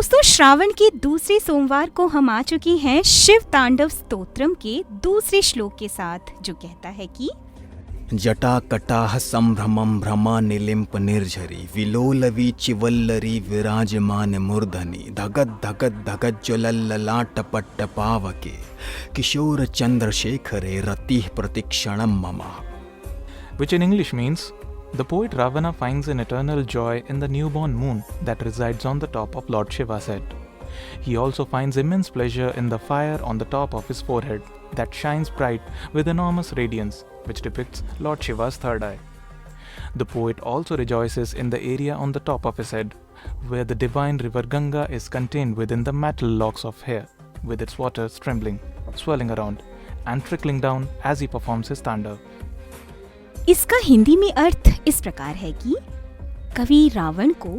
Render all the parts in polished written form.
दोस्तों, श्रावण के दूसरे सोमवार को हम आ चुके हैं शिव तांडव स्तोत्रम के दूसरे श्लोक के साथ, जो कहता है कि जटाकटाह संभ्रमं भ्रमा निलिम्प निर्झरी विलोलवी चिवल्लरी विराजमान मूर्धनि धगत धगत धगत ज्वलल्ललाटपट्ट पावके किशोर चंद्रशेखरे रतिः प्रतिक्षणं मम. Which in English means, the poet Ravana finds an eternal joy in the newborn moon that resides on the top of Lord Shiva's head. He also finds immense pleasure in the fire on the top of his forehead that shines bright with enormous radiance, which depicts Lord Shiva's third eye. The poet also rejoices in the area on the top of his head, where the divine river Ganga is contained within the metal locks of hair, with its waters trembling, swirling around, and trickling down as he performs his तांडव. इसका हिंदी में अर्थ इस प्रकार है कि कवि रावण को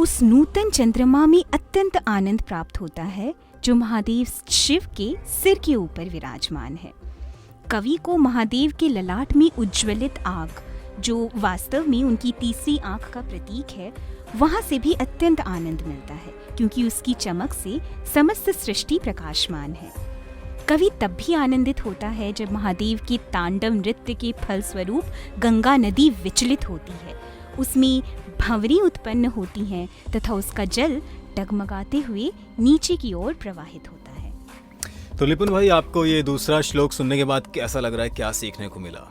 उस नूतन चंद्रमा में अत्यंत आनंद प्राप्त होता है जो महादेव शिव के सिर के ऊपर विराजमान है. कवि को महादेव के ललाट में उज्ज्वलित आग, जो वास्तव में उनकी तीसरी आंख का प्रतीक है, वहां से भी अत्यंत आनंद मिलता है, क्योंकि उसकी चमक से समस्त सृष्टि प्रकाशमान है. कवि तब भी आनंदित होता है जब महादेव के तांडव नृत्य के फलस्वरूप गंगा नदी विचलित होती है, उसमें भंवरी उत्पन्न होती हैं तथा उसका जल डगमगाते हुए नीचे की ओर प्रवाहित होता है. तो लिपुन भाई, आपको ये दूसरा श्लोक सुनने के बाद कैसा लग रहा है, क्या सीखने को मिला?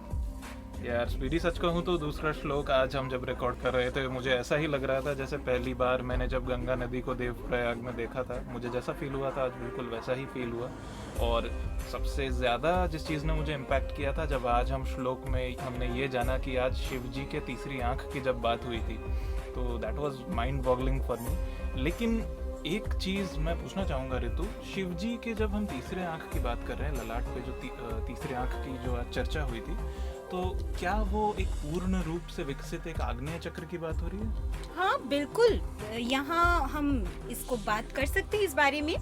यार स्पीडी, सच कहूँ तो दूसरा श्लोक आज हम जब रिकॉर्ड कर रहे थे, मुझे ऐसा ही लग रहा था जैसे पहली बार मैंने जब गंगा नदी को देवप्रयाग में देखा था. मुझे जैसा फील हुआ था आज बिल्कुल वैसा ही फील हुआ. और सबसे ज़्यादा जिस चीज़ ने मुझे इम्पैक्ट किया था, जब आज हम श्लोक में हमने ये जाना कि आज शिव जी के तीसरी आँख की जब बात हुई थी, तो that was mind boggling for me. लेकिन एक चीज़ मैं पूछना चाहूँगा ऋतु, शिव जी के जब हम तीसरे आँख की बात कर रहे हैं, ललाट पे जो तीसरे आँख की जो आज चर्चा हुई थी, तो क्या वो एक पूर्ण रूप से विकसित एक आग्नेय चक्र की बात हो रही है? हाँ बिल्कुल, यहाँ हम इसको बात कर सकते हैं इस बारे में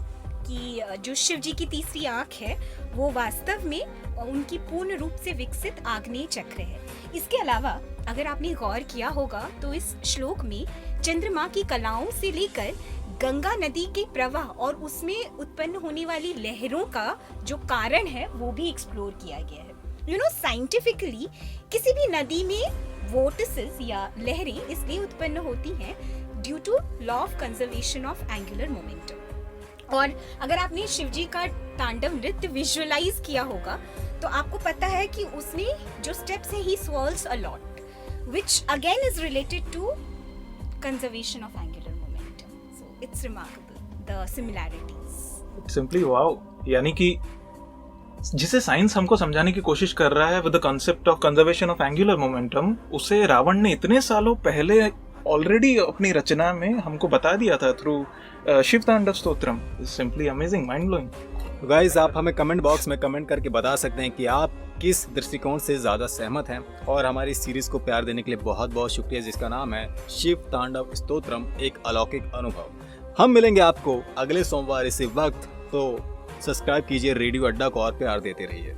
कि जो शिव जी की तीसरी आँख है वो वास्तव में उनकी पूर्ण रूप से विकसित आग्नेय चक्र है. इसके अलावा अगर आपने गौर किया होगा तो इस श्लोक में चंद्रमा की कलाओं से लेकर गंगा नदी के प्रवाह और उसमें उत्पन्न होने वाली लहरों का जो कारण है वो भी एक्सप्लोर किया गया है. साइंटिफिकली किसी भी नदी में वोर्टिसेस या लहरें इसलिए उत्पन्न होती हैं due to law of conservation of angular momentum. और अगर आपने शिवजी का तांडव नृत्य विजुअलाइज किया होगा तो आपको पता है कि उसमें जो स्टेप्स है, he swirls a lot, which again is related to conservation of angular momentum. So it's remarkable the similarities. Simply wow. यानी कि जिसे साइंस हमको समझाने की कोशिश कर रहा है with the concept of conservation of angular momentum, उसे रावण ने इतने सालों पहले ऑलरेडी अपनी रचना में हमको बता दिया था थ्रू शिव तांडव stotram. Simply amazing, mind blowing. Guys, आप हमें कमेंट बॉक्स में कमेंट करके बता सकते हैं कि आप किस दृष्टिकोण से ज़्यादा सहमत हैं. और हमारी सीरीज को प्यार देने के लिए बहुत बहुत शुक्रिया, जिसका नाम है शिव तांडव स्तोत्रम, एक अलौकिक अनुभव. हम मिलेंगे आपको अगले सोमवार इसी वक्त, तो सब्सक्राइब कीजिए रेडियो अड्डा को और प्यार देते रहिए.